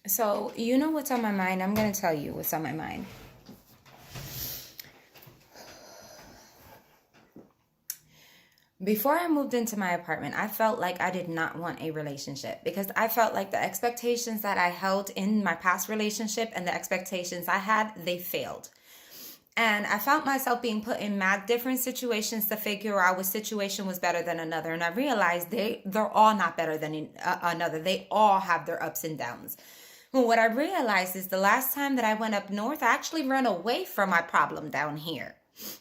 So, you know what's on my mind? I'm going to tell you what's on my mind. Before I moved into my apartment, I felt like I did not want a relationship because I felt like the expectations that I held in my past relationship and the expectations I had, they failed. And I found myself being put in mad different situations to figure out which situation was better than another. And I realized they're all not better than another. They all have their ups and downs. Well, what I realized is the last time that I went up north, I actually ran away from my problem down here.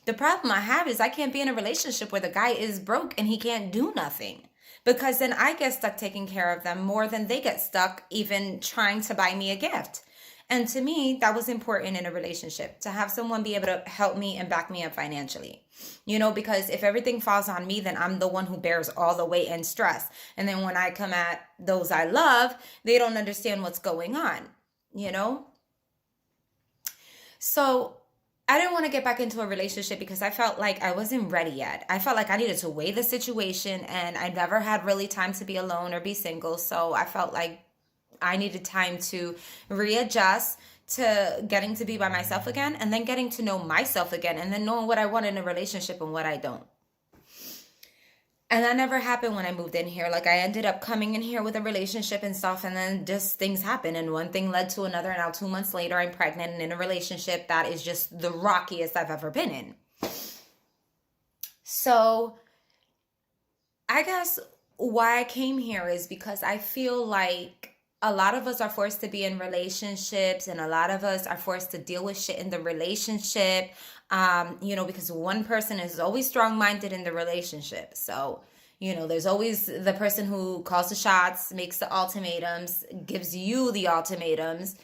The problem I have is I can't be in a relationship where the guy is broke and he can't do nothing. Because then I get stuck taking care of them more than they get stuck even trying to buy me a gift. And to me, that was important in a relationship to have someone be able to help me and back me up financially. Because if everything falls on me, then I'm the one who bears all the weight and stress. And then when I come at those I love, they don't understand what's going on, you know? So I didn't want to get back into a relationship because I felt like I wasn't ready yet. I felt like I needed to weigh the situation, and I never had really time to be alone or be single. So I felt like I needed time to readjust to getting to be by myself again, and then getting to know myself again, and then knowing what I want in a relationship and what I don't. And that never happened when I moved in here. Like, I ended up coming in here with a relationship and stuff, and then just things happen, and one thing led to another, and now 2 months later I'm pregnant and in a relationship that is just the rockiest I've ever been in. So I guess why I came here is because I feel like a lot of us are forced to be in relationships, and a lot of us are forced to deal with shit in the relationship, because one person is always strong-minded in the relationship. So, there's always the person who calls the shots, makes the ultimatums, gives you the ultimatums.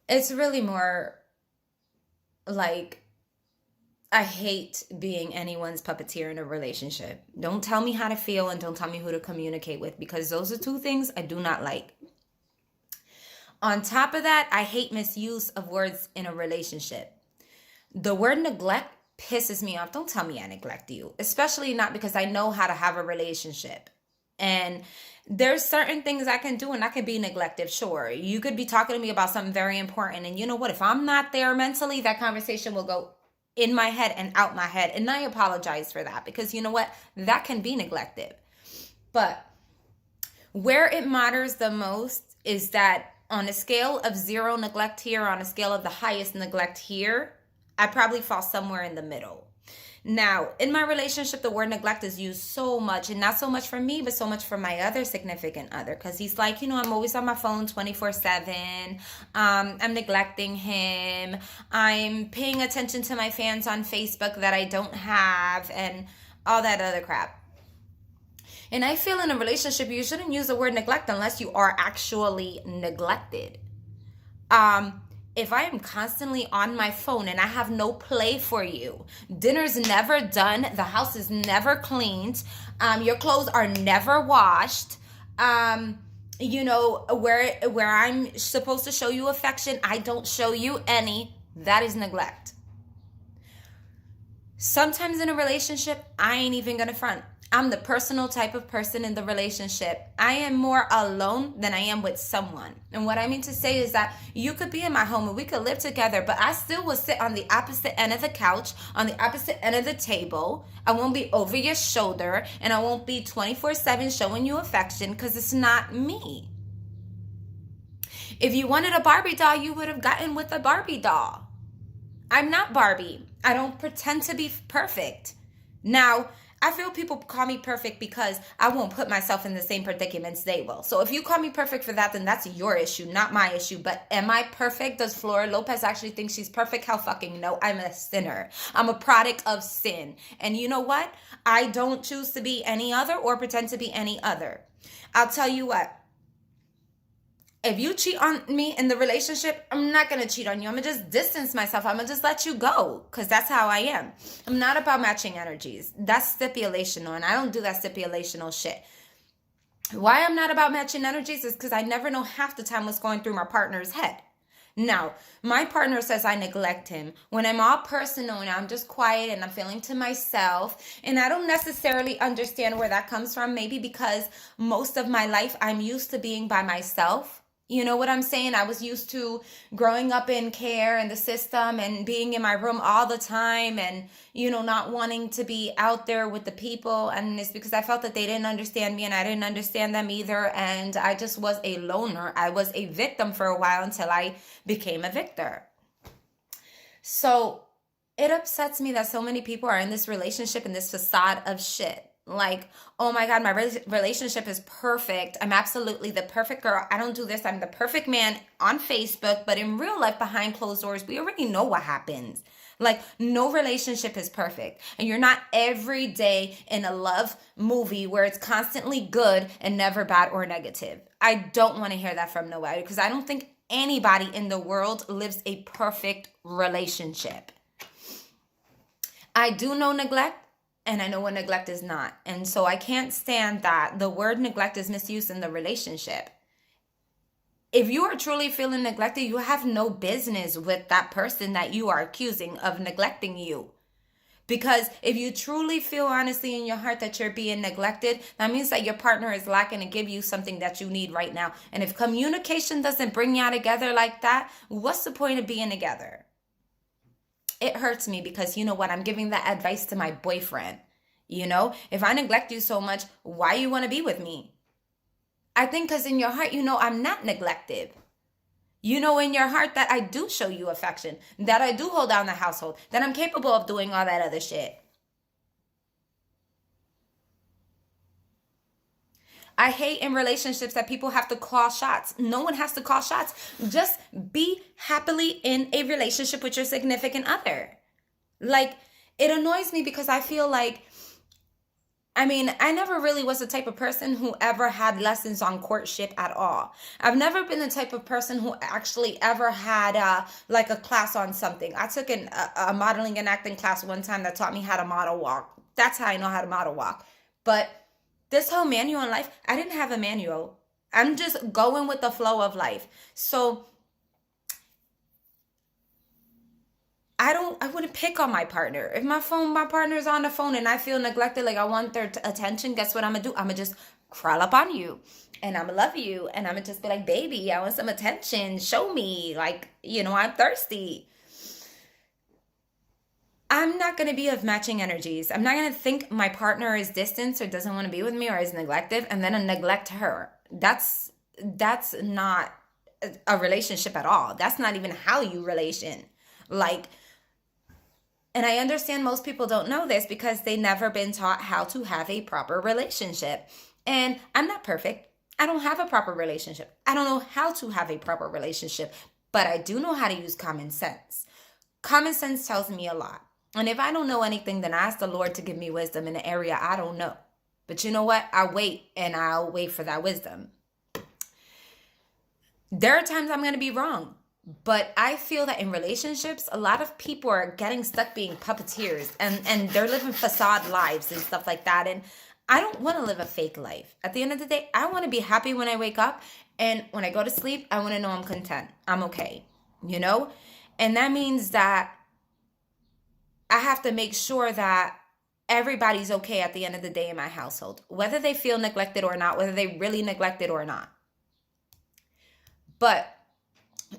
It's really more like I hate being anyone's puppeteer in a relationship. Don't tell me how to feel and don't tell me who to communicate with, because those are two things I do not like. On top of that, I hate misuse of words in a relationship. The word neglect pisses me off. Don't tell me I neglect you, especially not because I know how to have a relationship. And there's certain things I can do and I can be neglective. Sure, you could be talking to me about something very important, and you know what? If I'm not there mentally, that conversation will go in my head and out my head. And I apologize for that, because you know what? That can be neglective. But where it matters the most is that on a scale of zero neglect here, on a scale of the highest neglect here, I probably fall somewhere in the middle. Now, in my relationship, the word neglect is used so much, and not so much for me, but so much for my other significant other, because he's like, I'm always on my phone 24/7. I'm neglecting him. I'm paying attention to my fans on Facebook that I don't have, and all that other crap. And I feel in a relationship, you shouldn't use the word neglect unless you are actually neglected. If I am constantly on my phone and I have no play for you, dinner's never done, the house is never cleaned, your clothes are never washed, where I'm supposed to show you affection, I don't show you any, that is neglect. Sometimes in a relationship, I ain't even gonna front. I'm the personal type of person in the relationship. I am more alone than I am with someone. And what I mean to say is that you could be in my home and we could live together, but I still will sit on the opposite end of the couch, on the opposite end of the table. I won't be over your shoulder, and I won't be 24/7 showing you affection, because it's not me. If you wanted a Barbie doll, you would have gotten with a Barbie doll. I'm not Barbie. I don't pretend to be perfect. Now, I feel people call me perfect because I won't put myself in the same predicaments they will. So if you call me perfect for that, then that's your issue, not my issue. But am I perfect? Does Flora Lopez actually think she's perfect? Hell fucking no. I'm a sinner. I'm a product of sin. And you know what? I don't choose to be any other or pretend to be any other. I'll tell you what. If you cheat on me in the relationship, I'm not going to cheat on you. I'm going to just distance myself. I'm going to just let you go, because that's how I am. I'm not about matching energies. That's stipulational, and I don't do that stipulational shit. Why I'm not about matching energies is because I never know half the time what's going through my partner's head. Now, my partner says I neglect him when I'm all personal and I'm just quiet and I'm feeling to myself. And I don't necessarily understand where that comes from. Maybe because most of my life I'm used to being by myself. You know what I'm saying? I was used to growing up in care and the system and being in my room all the time and, not wanting to be out there with the people. And it's because I felt that they didn't understand me and I didn't understand them either. And I just was a loner. I was a victim for a while until I became a victor. So it upsets me that so many people are in this relationship, in this facade of shit. Like, oh my God, my relationship is perfect. I'm absolutely the perfect girl. I don't do this. I'm the perfect man on Facebook. But in real life, behind closed doors, we already know what happens. Like, no relationship is perfect. And you're not every day in a love movie where it's constantly good and never bad or negative. I don't want to hear that from nobody because I don't think anybody in the world lives a perfect relationship. I do know neglect. And I know what neglect is not. And so I can't stand that the word neglect is misused in the relationship. If you are truly feeling neglected, you have no business with that person that you are accusing of neglecting you. Because if you truly feel honestly in your heart that you're being neglected, that means that your partner is lacking to give you something that you need right now. And if communication doesn't bring y'all together like that, what's the point of being together? It hurts me because you know what? I'm giving that advice to my boyfriend. If I neglect you so much, why you want to be with me? I think because in your heart, I'm not neglected. In your heart that I do show you affection, that I do hold down the household, that I'm capable of doing all that other shit. I hate in relationships that people have to call shots. No one has to call shots. Just be happily in a relationship with your significant other. Like, it annoys me because I feel like, I never really was the type of person who ever had lessons on courtship at all. I've never been the type of person who actually ever had a class on something. I took a modeling and acting class one time that taught me how to model walk. That's how I know how to model walk. But this whole manual in life, I didn't have a manual. I'm just going with the flow of life. So I wouldn't pick on my partner. If my partner's on the phone and I feel neglected, like I want their attention, guess what I'm going to do? I'm going to just crawl up on you and I'm going to love you. And I'm going to just be like, baby, I want some attention. Show me. Like, I'm thirsty. I'm not going to be of matching energies. I'm not going to think my partner is distant or doesn't want to be with me or is neglective and then neglect her. That's not a relationship at all. That's not even how you relation. And I understand most people don't know this because they never been taught how to have a proper relationship. And I'm not perfect. I don't have a proper relationship. I don't know how to have a proper relationship, but I do know how to use common sense. Common sense tells me a lot. And if I don't know anything, then I ask the Lord to give me wisdom in an area I don't know. But you know what? I'll wait for that wisdom. There are times I'm going to be wrong. But I feel that in relationships, a lot of people are getting stuck being puppeteers and they're living facade lives and stuff like that. And I don't want to live a fake life. At the end of the day, I want to be happy when I wake up. And when I go to sleep, I want to know I'm content. I'm okay. And that means that I have to make sure that everybody's okay at the end of the day in my household, whether they feel neglected or not, whether they really neglected or not. But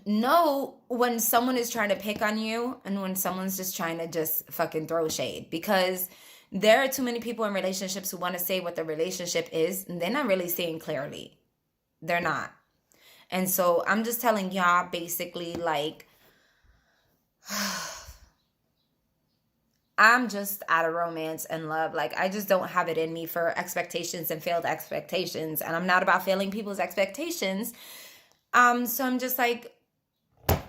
know when someone is trying to pick on you and when someone's just trying to just fucking throw shade, because there are too many people in relationships who want to say what the relationship is and they're not really saying clearly. They're not. And so I'm just telling y'all basically I'm just out of romance and love. I just don't have it in me for expectations and failed expectations. And I'm not about failing people's expectations. So I'm just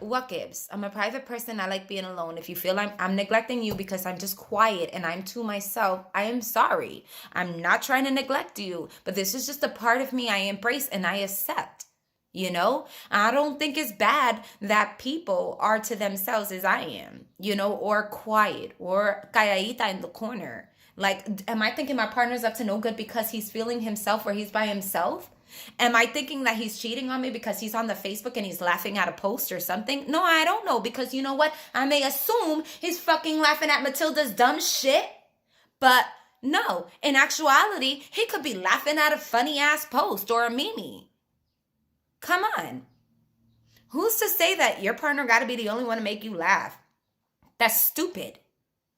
what gives? I'm a private person. I like being alone. If you feel I'm neglecting you because I'm just quiet and I'm to myself, I am sorry. I'm not trying to neglect you, but this is just a part of me I embrace and I accept. I don't think it's bad that people are to themselves as I am, or quiet or calladita in the corner. Am I thinking my partner's up to no good because he's feeling himself or he's by himself? Am I thinking that he's cheating on me because he's on the Facebook and he's laughing at a post or something? No, I don't know, because you know what? I may assume he's fucking laughing at Matilda's dumb shit, but no, in actuality, he could be laughing at a funny ass post or a meme. Come on. Who's to say that your partner got to be the only one to make you laugh? That's stupid.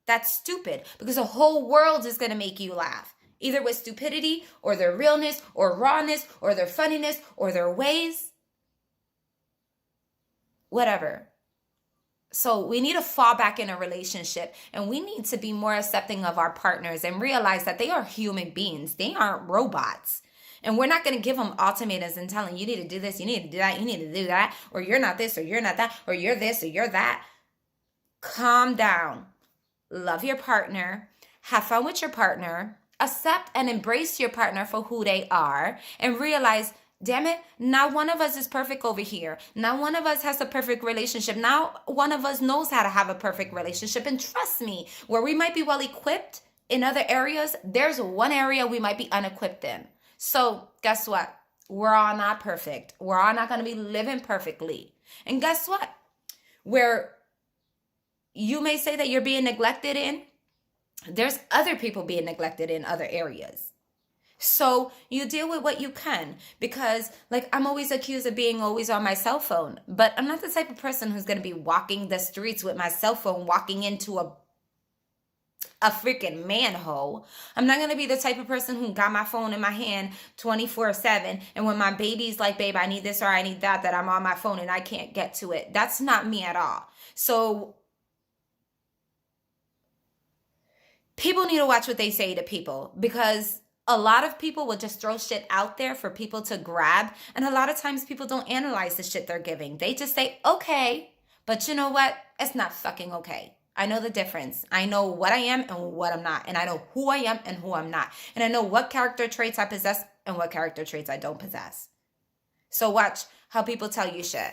That's stupid, because the whole world is going to make you laugh, either with stupidity or their realness or rawness or their funniness or their ways. Whatever. So we need to fall back in a relationship, and we need to be more accepting of our partners and realize that they are human beings. They aren't robots. And we're not going to give them ultimatums and tell them, you need to do this, you need to do that, you need to do that, or you're not this, or you're not that, or you're this, or you're that. Calm down. Love your partner. Have fun with your partner. Accept and embrace your partner for who they are, and realize, damn it, not one of us is perfect over here. Not one of us has a perfect relationship. Not one of us knows how to have a perfect relationship. And trust me, where we might be well equipped in other areas, there's one area we might be unequipped in. So guess what? We're all not perfect. We're all not going to be living perfectly. And guess what? Where you may say that you're being neglected in, there's other people being neglected in other areas. So you deal with what you can, because like I'm always accused of being always on my cell phone, but I'm not the type of person who's going to be walking the streets with my cell phone, walking into a freaking manhole. I'm not going to be the type of person who got my phone in my hand 24/7. And when my baby's like, babe, I need this or I need that I'm on my phone and I can't get to it. That's not me at all. So people need to watch what they say to people, because a lot of people will just throw shit out there for people to grab. And a lot of times people don't analyze the shit they're giving. They just say, okay, but you know what? It's not fucking okay. I know the difference. I know what I am and what I'm not. And I know who I am and who I'm not. And I know what character traits I possess and what character traits I don't possess. So watch how people tell you shit.